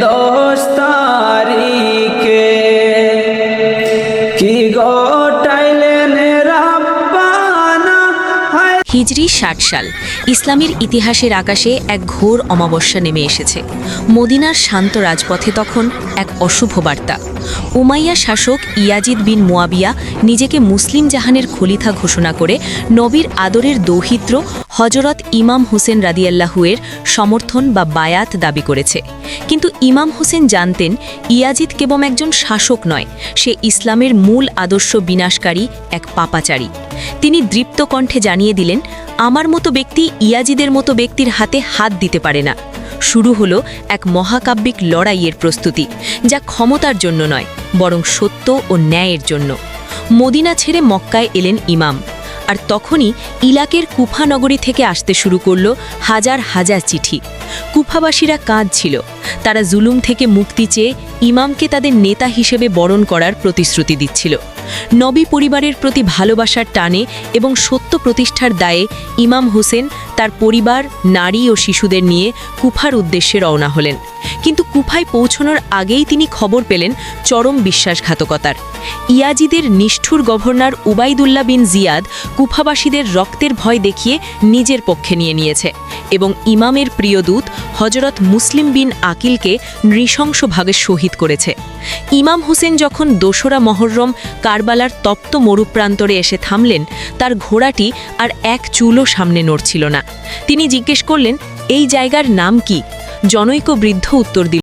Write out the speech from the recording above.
10 তারিখে কি গোটাইলেন রাব্বানা। হিজরি 60 সাল ইসলামের ইতিহাসের আকাশে এক ঘোর অমাবস্যা নেমে এসেছে। মদিনার শান্ত রাজপথে তখন এক অশুভ বার্তা। উমাইয়া শাসক ইয়াজিদ বিন মুয়াবিয়া নিজেকে মুসলিম জাহানের খলিফা ঘোষণা করে নবীর আদরের দৌহিত্র হজরত ইমাম হোসেন রাদিয়াল্লাহুয়ের সমর্থন বা বায়াত দাবি করেছে। কিন্তু ইমাম হোসেন জানতেন ইয়াজিদ কেবল একজন শাসক নয়, সে ইসলামের মূল আদর্শ বিনাশকারী এক পাপাচারী। তিনি দৃপ্ত কণ্ঠে জানিয়ে দিলেন, আমার মতো ব্যক্তি ইয়াজিদের মতো ব্যক্তির হাতে হাত দিতে পারে না। শুরু হলো এক মহাকাব্যিক লড়াইয়ের প্রস্তুতি, যা ক্ষমতার জন্য নয় বরং সত্য ও ন্যায়ের জন্য। মদিনা ছেড়ে মক্কায় এলেন ইমাম, আর তখনই ইলাকের কুফা নগরী থেকে আসতে শুরু করল হাজার হাজার চিঠি। কুফাবাসীরা কাঁদছিল, তারা জুলুম থেকে মুক্তি চেয়ে ইমামকে তাদের নেতা হিসেবে বরণ করার প্রতিশ্রুতি দিচ্ছিল। নবী পরিবারের প্রতি ভালোবাসার টানে এবং সত্য প্রতিষ্ঠার দায়ে ইমাম হোসেন তার পরিবার, নারী ও শিশুদের নিয়ে কুফার উদ্দেশ্যে রওনা হলেন। কিন্তু কুফায় পৌঁছানোর আগেই তিনি খবর পেলেন চরম বিশ্বাসঘাতকতার। ইয়াজিদের নিষ্ঠুর গভর্নর উবাইদুল্লাহ বিন জিয়াদ কুফাবাসীদের রক্তের ভয় দেখিয়ে নিজের পক্ষে নিয়েছে এবং ইমামের প্রিয় দূত হজরত মুসলিম বিন আকিলকে নৃশংসভাবে শহীদ করেছে। ইমাম হোসেন যখন ২রা মহররম কারবালার তপ্ত মরুপ্রান্তরে এসে থামলেন, তার ঘোড়াটি আর এক চুলও সামনে নড়ছিল না। তিনি জিজ্ঞেস করলেন, এই জায়গার নাম কি? জনৈক বৃদ্ধ উত্তর দিলেন,